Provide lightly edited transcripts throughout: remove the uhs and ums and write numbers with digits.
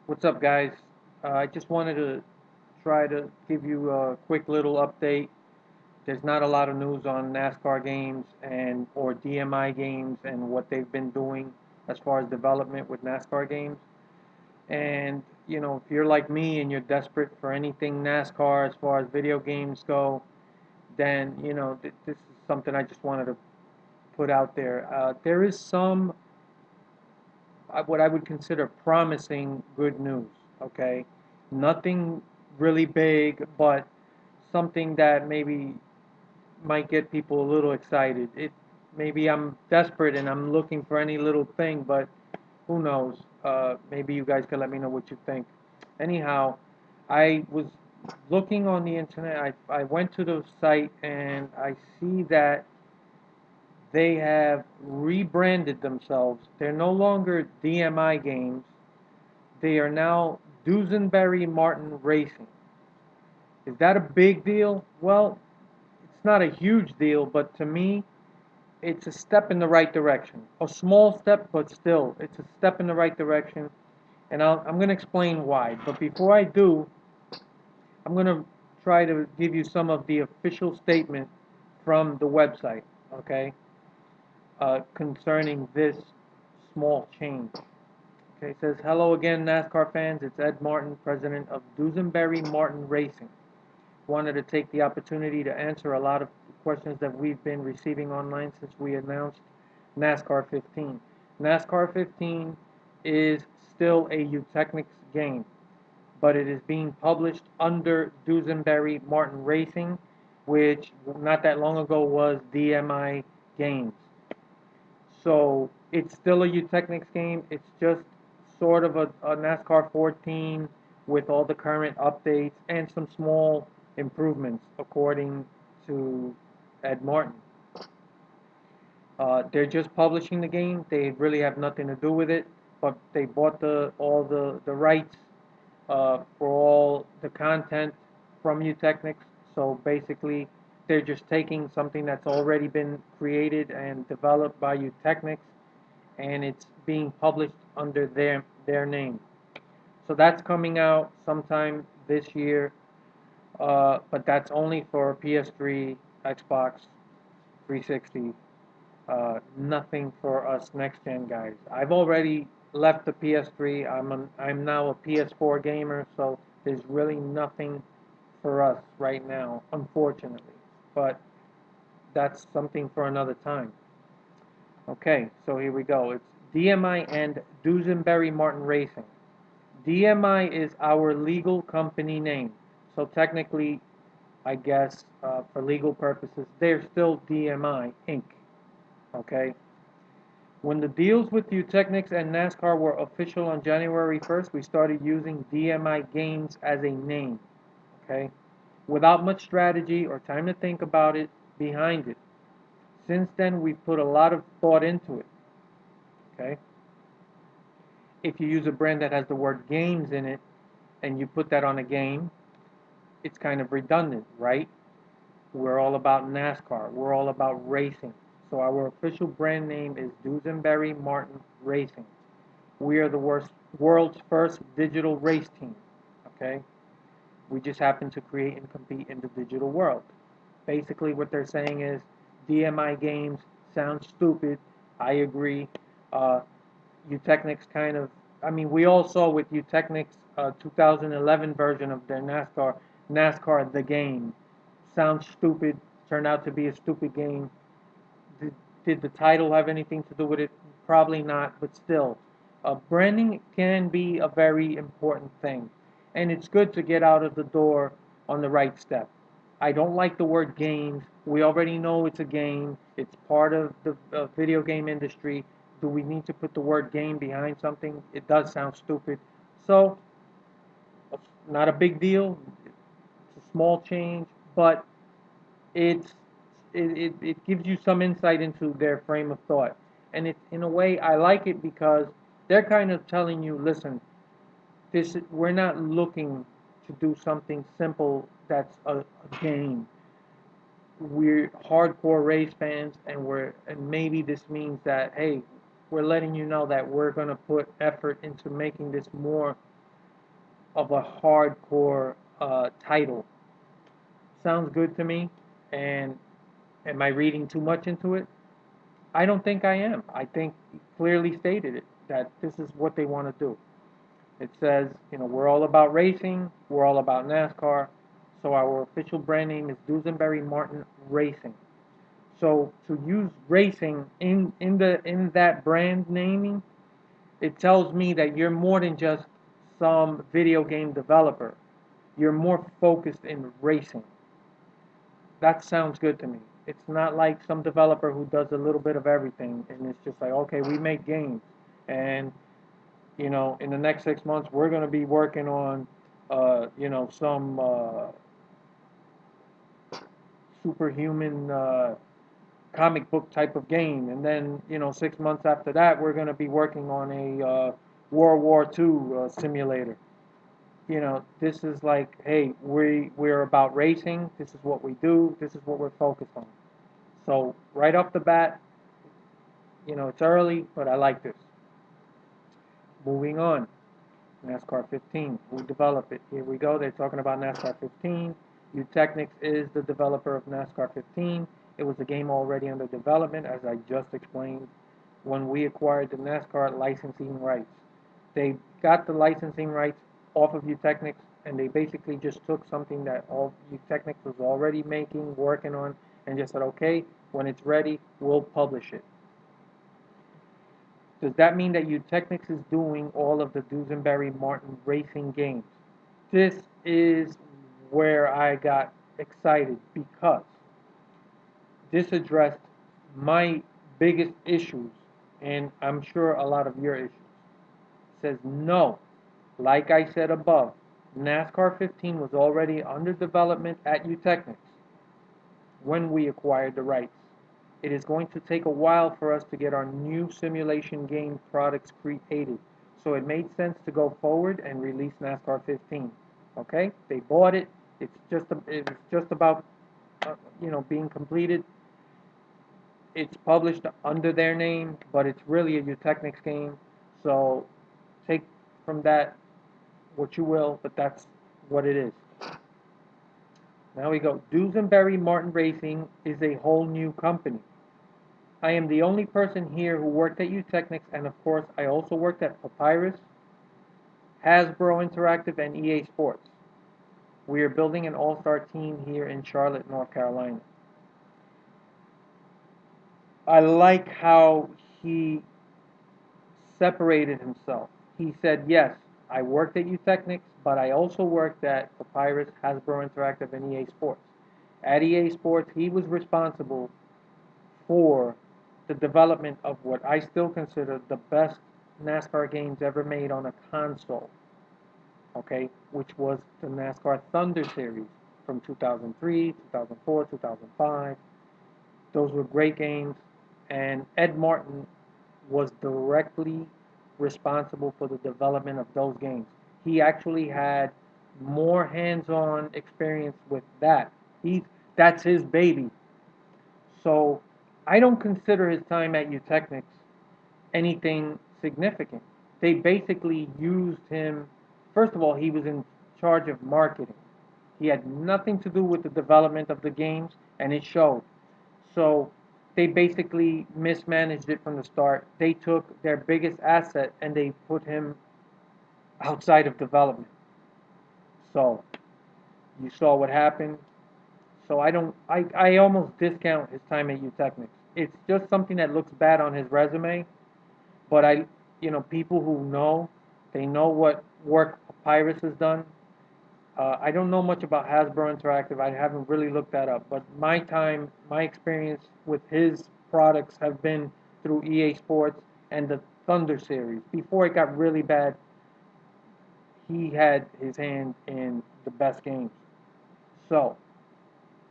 What's up, guys? I just wanted to try to give you a quick little update. There's not a lot of news on NASCAR games and or DMI games and what they've been doing as far as development with NASCAR games. And if you're like me and you're desperate for anything NASCAR as far as video games go, then this is something I just wanted to put out there. There is some what I would consider promising good news. Okay, nothing really big, but something that maybe might get people a little excited. It maybe I'm desperate and I'm looking for any little thing, but who knows? Maybe you guys can let me know what you think. Anyhow, I was looking on the internet. I went to the site and I see that they have rebranded themselves. They're no longer DMI games. They are now Dusenberry Martin Racing. Is that a big deal? Well, it's not a huge deal, but to me, it's a step in the right direction. A small step, but still, it's a step in the right direction. And I'm going to explain why. But before I do, I'm going to try to give you some of the official statement from the website, okay, concerning this small change. Okay, it says, hello again, NASCAR fans. It's Ed Martin, president of Dusenberry Martin Racing. Wanted to take the opportunity to answer a lot of questions that we've been receiving online since we announced NASCAR 15. NASCAR 15 is still a Eutechnics game, but it is being published under Dusenberry Martin Racing, which not that long ago was DMI Games. So it's still a Eutechnics game. It's just sort of a NASCAR 14 with all the current updates and some small improvements, according to Ed Martin. They're just publishing the game. They really have nothing to do with it, but they bought all the rights for all the content from Eutechnics. So basically, they're just taking something that's already been created and developed by Eutechnics, and it's being published under their name. So that's coming out sometime this year, but that's only for PS3, Xbox 360. Nothing for us next gen guys. I've already left the PS3. I'm now a PS4 gamer, so there's really nothing for us right now, unfortunately. But that's something for another time. Okay, so here we go. It's DMI and Dusenberry Martin Racing. DMI is our legal company name. So technically, I guess, for legal purposes, they're still DMI Inc. Okay? When the deals with Eutechnics and NASCAR were official on January 1st, we started using DMI Games as a name. Okay? Without much strategy or time to think about it behind it. Since then, we've put a lot of thought into it. Okay? If you use a brand that has the word games in it and you put that on a game, it's kind of redundant, right? We're all about NASCAR. We're all about racing. So our official brand name is Dusenberry Martin Racing. We are the world's first digital race team. Okay? We just happen to create and compete in the digital world. Basically, what they're saying is DMI games sound stupid. I agree. Uh, Eutechnics kind of, I mean, we all saw with Eutechnics 2011 version of their NASCAR the game. Sounds stupid, turned out to be a stupid game. Did, did the title have anything to do with it? Probably not, but still. Branding can be a very important thing, and it's good to get out of the door on the right step. I don't like the word games. We already know it's a game. It's part of the video game industry. Do we need to put the word game behind something? It does sound stupid. So, not a big deal. It's a small change, but it's it gives you some insight into their frame of thought. And it, in a way, I like it because they're kind of telling you, listen, we're not looking to do something simple that's a game. We're hardcore race fans, and maybe this means that, hey, we're letting you know that we're going to put effort into making this more of a hardcore title. Sounds good to me. And am I reading too much into it? I don't think I am. I think he clearly stated it that this is what they want to do. It says, we're all about racing, we're all about NASCAR. So our official brand name is Dusenberry Martin Racing. So to use racing in that brand naming, it tells me that you're more than just some video game developer. You're more focused in racing. That sounds good to me. It's not like some developer who does a little bit of everything and it's just like, okay, we make games and in the next 6 months we're going to be working on some superhuman comic book type of game, and then 6 months after that we're going to be working on a World War II simulator. This is like, hey, we're about racing. This is what we do. This is what we're focused on. So right off the bat, it's early, but I like this. Moving on, NASCAR 15. Who developed it? Here we go. They're talking about NASCAR 15. Utechnics is the developer of NASCAR 15. It was a game already under development, as I just explained, when we acquired the NASCAR licensing rights. They got the licensing rights off of Utechnics, and they basically just took something that all Utechnics was already making, working on, and just said, okay, when it's ready, we'll publish it. Does that mean that Utechnics is doing all of the Dusenberry Martin Racing games? This is where I got excited because this addressed my biggest issues, and I'm sure a lot of your issues. It says no. Like I said above, NASCAR 15 was already under development at Utechnics when we acquired the rights. It is going to take a while for us to get our new simulation game products created, so it made sense to go forward and release NASCAR 15. Okay, they bought it. It's just about being completed. It's published under their name, but it's really a Utechnics game. So take from that what you will, but that's what it is. Now we go. Dusenberry Martin Racing is a whole new company. I am the only person here who worked at Utechnics, and of course, I also worked at Papyrus, Hasbro Interactive, and EA Sports. We are building an all-star team here in Charlotte, North Carolina. I like how he separated himself. He said, yes, I worked at Utechnics, but I also worked at Papyrus, Hasbro Interactive, and EA Sports. At EA Sports, he was responsible for the development of what I still consider the best NASCAR games ever made on a console, okay, which was the NASCAR Thunder Series from 2003, 2004, 2005. Those were great games, and Ed Martin was directly responsible for the development of those games. He actually had more hands-on experience with that. That's his baby. So I don't consider his time at Utechnics anything significant. They basically used him. First of all, he was in charge of marketing. He had nothing to do with the development of the games, and it showed. So they basically mismanaged it from the start. They took their biggest asset and they put him outside of development. So you saw what happened. So I almost discount his time at Utechnics. It's just something that looks bad on his resume, but people who know, they know what work Papyrus has done. I don't know much about Hasbro Interactive. I haven't really looked that up. But my experience with his products have been through EA Sports and the Thunder series. Before it got really bad, he had his hand in the best games. So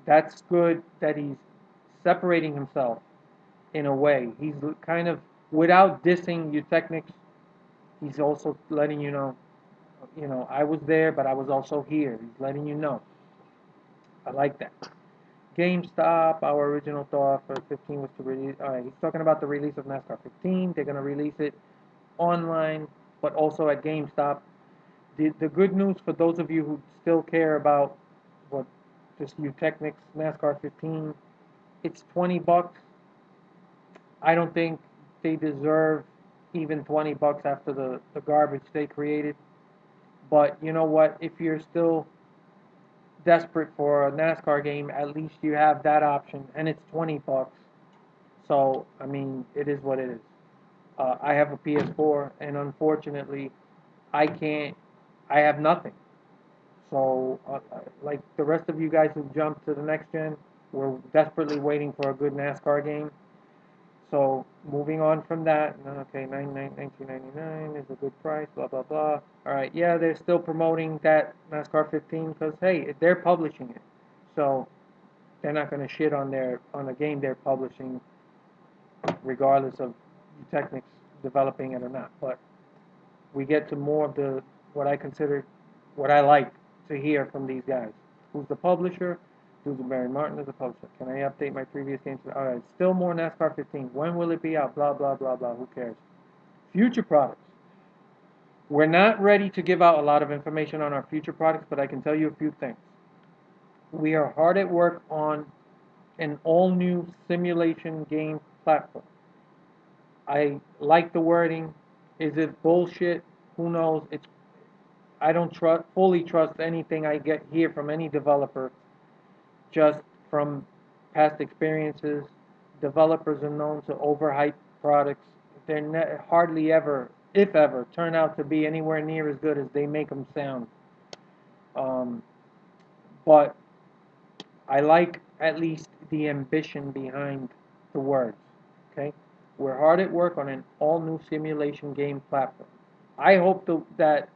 that's good that he's separating himself in a way. He's kind of, without dissing Utechnics, he's also letting I was there, but I was also here. He's letting you know. I like that. GameStop, our original thought for 15 was to release. All right, he's talking about the release of NASCAR 15. They're going to release it online, but also at GameStop. The good news for those of you who still care about what this new Technics NASCAR 15, it's $20. I don't think they deserve even $20 after the garbage they created. But you know what? If you're still desperate for a NASCAR game, at least you have that option, and it's $20. So I mean, it is what it is. I have a PS4, and unfortunately, I can't. I have nothing. So, like the rest of you guys who jumped to the next gen, we're desperately waiting for a good NASCAR game. So, moving on from that, okay, 1999 is a good price, blah, blah, blah. All right, yeah, they're still promoting that NASCAR 15 because, hey, they're publishing it. So, they're not going to shit on a game they're publishing, regardless of Technics developing it or not. But we get to more of the what I consider, what I like to hear from these guys. Who's the publisher? Dusenberry Martin is the publisher. Can I update my previous games? All right, still more NASCAR 15. When will it be out? Blah, blah, blah, blah. Who cares? Future products. We're not ready to give out a lot of information on our future products, but I can tell you a few things. We are hard at work on an all-new simulation game platform. I like the wording. Is it bullshit? Who knows? I don't fully trust anything I get here from any developer, just from past experiences. Developers are known to overhype products. They're hardly ever, if ever, turn out to be anywhere near as good as they make them sound. Um, but I like at least the ambition behind the words. Okay, we're hard at work on an all-new simulation game platform. I hope that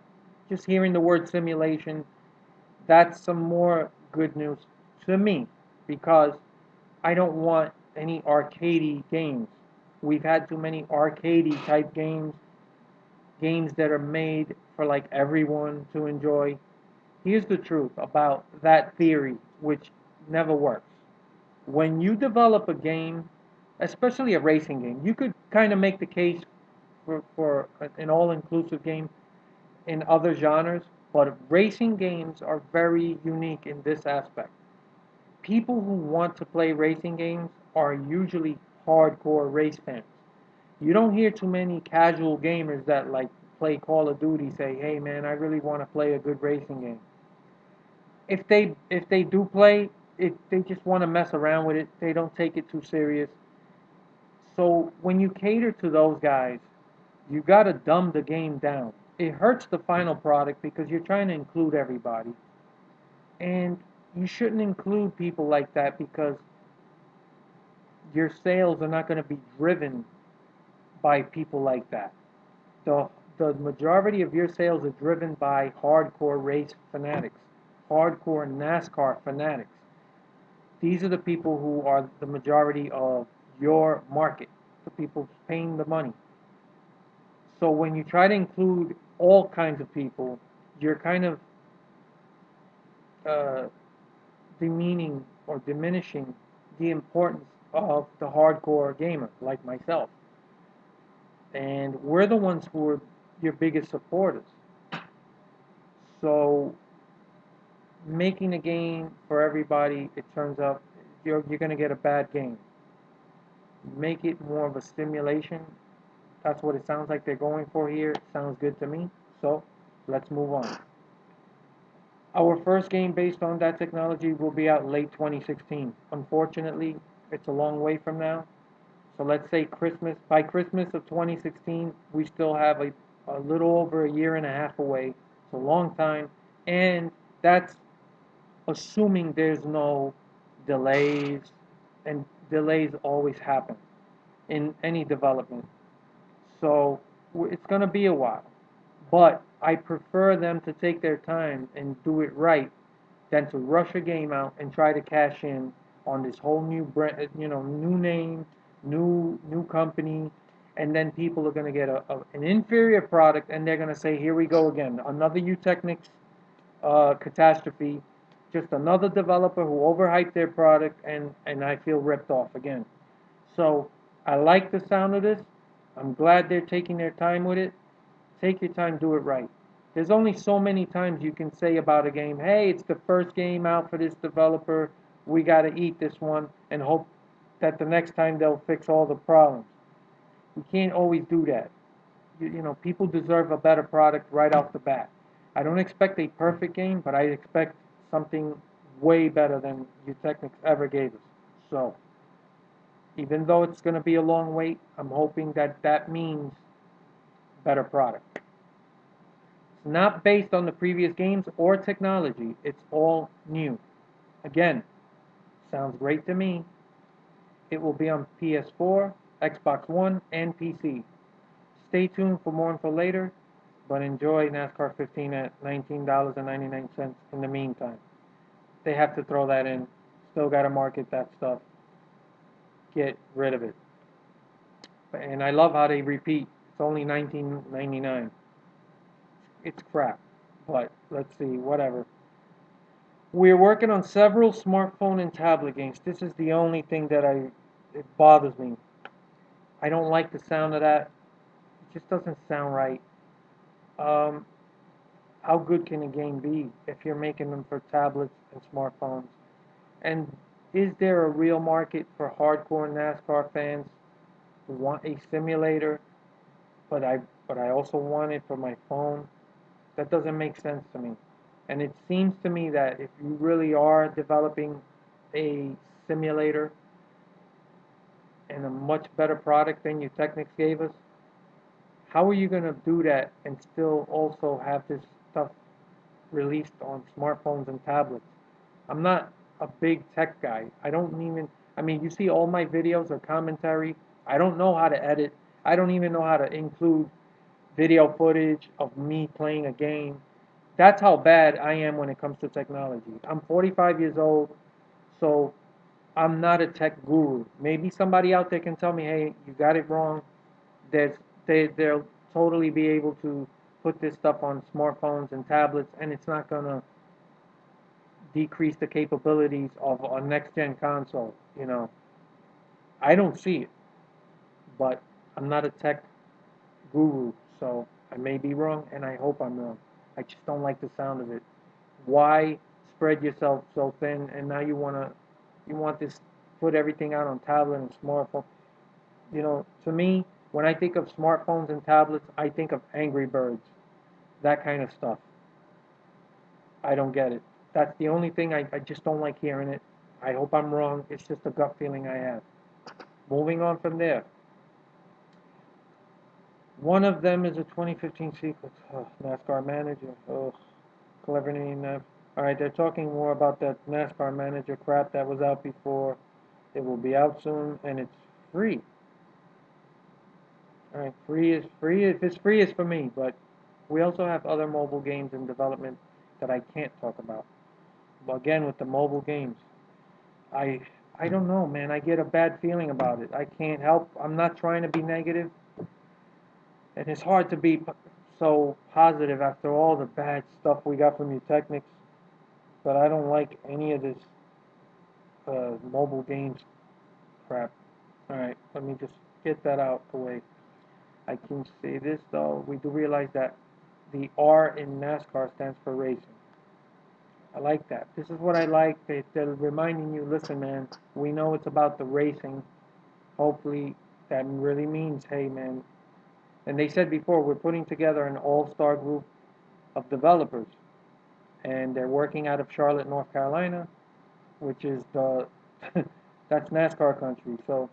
just hearing the word simulation, that's some more good news to me because I don't want any arcadey games. We've had too many arcadey type games that are made for like everyone to enjoy. Here's the truth about that theory, which never works. When you develop a game, especially a racing game, you could kind of make the case for an all-inclusive game in other genres, but racing games are very unique in this aspect. People who want to play racing games are usually hardcore race fans. You don't hear too many casual gamers that like play Call of Duty say, "Hey man, I really want to play a good racing game." If they do play it, they just want to mess around with it. They don't take it too serious. So when you cater to those guys, you got to dumb the game down. It hurts the final product because you're trying to include everybody. And you shouldn't include people like that because your sales are not going to be driven by people like that. The, the majority of your sales are driven by hardcore race fanatics, hardcore NASCAR fanatics. These are the people who are the majority of your market, the people paying the money. So when you try to include all kinds of people, you're kind of uh, demeaning or diminishing the importance of the hardcore gamer like myself. And we're the ones who are your biggest supporters. So making a game for everybody, it turns out you're going to get a bad game. Make it more of a stimulation. That's what it sounds like they're going for here. It sounds good to me. So let's move on. Our first game based on that technology will be out late 2016. Unfortunately, it's a long way from now. So let's say Christmas. By Christmas of 2016, we still have a little over a year and a half away. It's a long time. And that's assuming there's no delays. And delays always happen in any development. So it's going to be a while. But I prefer them to take their time and do it right than to rush a game out and try to cash in on this whole new brand, new name, new company, and then people are going to get an inferior product, and they're going to say, "Here we go again, another Utechnics catastrophe, just another developer who overhyped their product, and I feel ripped off again." So I like the sound of this. I'm glad they're taking their time with it. Take your time, do it right. There's only so many times you can say about a game, hey, it's the first game out for this developer. We got to eat this one and hope that the next time they'll fix all the problems. You can't always do that. People deserve a better product right off the bat. I don't expect a perfect game, but I expect something way better than Utechnics ever gave us. So, even though it's going to be a long wait, I'm hoping that that means better product. It's not based on the previous games or technology. It's all new. Again, sounds great to me. It will be on PS4, Xbox One, and PC. Stay tuned for more info later, but enjoy NASCAR 15 at $19.99 in the meantime. They have to throw that in. Still got to market that stuff. Get rid of it. And I love how they repeat. It's only $19.99. It's crap, but let's see, whatever. We're working on several smartphone and tablet games. This is the only thing that it bothers me. I don't like the sound of that. It just doesn't sound right. Um, how good can a game be if you're making them for tablets and smartphones? And is there a real market for hardcore NASCAR fans who want a simulator, but I also want it for my phone? That doesn't make sense to me. And it seems to me that if you really are developing a simulator and a much better product than you Technics gave us, how are you going to do that and still also have this stuff released on smartphones and tablets? I'm not a big tech guy. I mean, you see all my videos or commentary. I don't know how to edit. I don't even know how to include video footage of me playing a game. That's how bad I am when it comes to technology. I'm 45 years old, so I'm not a tech guru. Maybe somebody out there can tell me, hey, you got it wrong. They'll totally be able to put this stuff on smartphones and tablets, and it's not going to decrease the capabilities of a next gen console. I don't see it, but I'm not a tech guru, so I may be wrong, and I hope I'm wrong. I just don't like the sound of it. Why spread yourself so thin, and now you want this put everything out on tablet and smartphone? To me, when I think of smartphones and tablets, I think of Angry Birds, that kind of stuff. I don't get it. That's the only thing I just don't like hearing it. I hope I'm wrong. It's just a gut feeling I have. Moving on from there. One of them is a 2015 sequel. Oh, NASCAR Manager. Oh, clever name. All right, they're talking more about that NASCAR Manager crap that was out before. It will be out soon, and it's free. All right, free is free. If it's free, it's for me. But we also have other mobile games in development that I can't talk about. But again, with the mobile games, I I don't know, man. I get a bad feeling about it. I can't help. I'm not trying to be negative, and it's hard to be so positive after all the bad stuff we got from you Technics. But I don't like any of this mobile games crap. All right, let me just get that out the way. I can say this though. We do realize that the R in NASCAR stands for racing. I like that. This is what I like. They're reminding you, listen, man, we know it's about the racing. Hopefully, that really means, hey, man. And they said before, we're putting together an all-star group of developers. And they're working out of Charlotte, North Carolina, which is that's NASCAR country. So,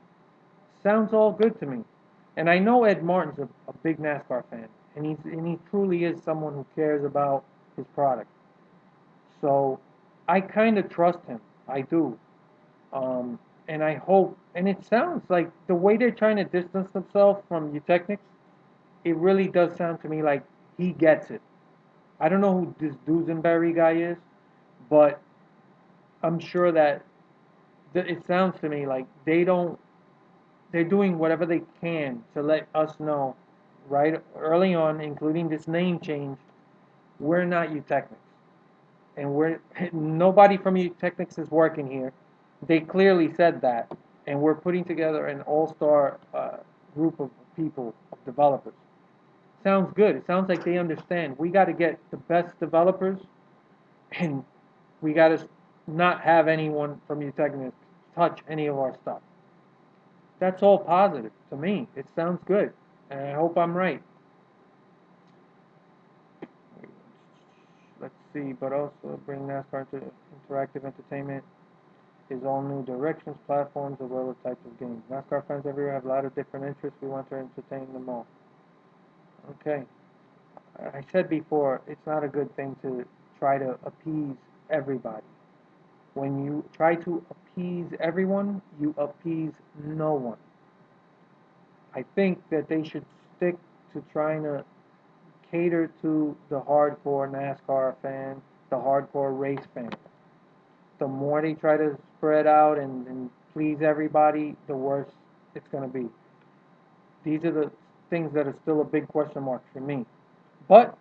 sounds all good to me. And I know Ed Martin's a big NASCAR fan. And he truly is someone who cares about his product. So I kind of trust him. I do. And I hope, and it sounds like the way they're trying to distance themselves from Eutechnics, it really does sound to me like he gets it. I don't know who this Dusenberry guy is, but I'm sure that it sounds to me like they're doing whatever they can to let us know right early on, including this name change, we're not Eutechnics. And we're nobody from Technics is working here. They clearly said that, and we're putting together an all-star group of people, of developers. sounds good. It sounds like they understand. We got to get the best developers, and we got to not have anyone from Utechnics touch any of our stuff. That's all positive to me. It sounds good, and I hope I'm right. Let's see, but also bring NASCAR to interactive entertainment, his all new directions, platforms, as well as types of games. NASCAR fans everywhere have a lot of different interests. We want to entertain them all. Okay. I said before, it's not a good thing to try to appease everybody. When you try to appease everyone, you appease no one. I think that they should stick to trying to cater to the hardcore NASCAR fan, the hardcore race fan. The more they try to spread out and please everybody, the worse it's going to be. These are the things that are still a big question mark for me. But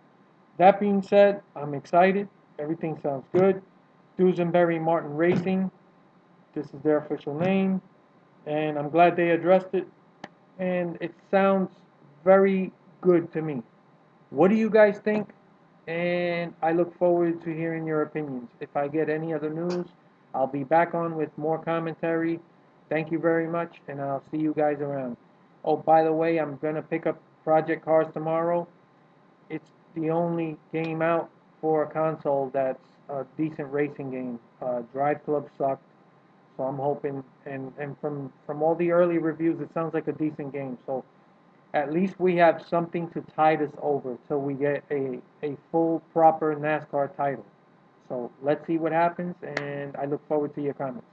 that being said, I'm excited. Everything sounds good. Dusenberry Martin Racing, this is their official name, and I'm glad they addressed it. And it sounds very good to me. What do you guys think? And I look forward to hearing your opinions. If I get any other news, I'll be back on with more commentary. Thank you very much, and I'll see you guys around. Oh, by the way, I'm going to pick up Project Cars tomorrow. It's the only game out for a console that's a decent racing game. Drive Club sucked, so I'm hoping, and from all the early reviews, it sounds like a decent game. So at least we have something to tide us over till we get a full proper NASCAR title. So let's see what happens, and I look forward to your comments.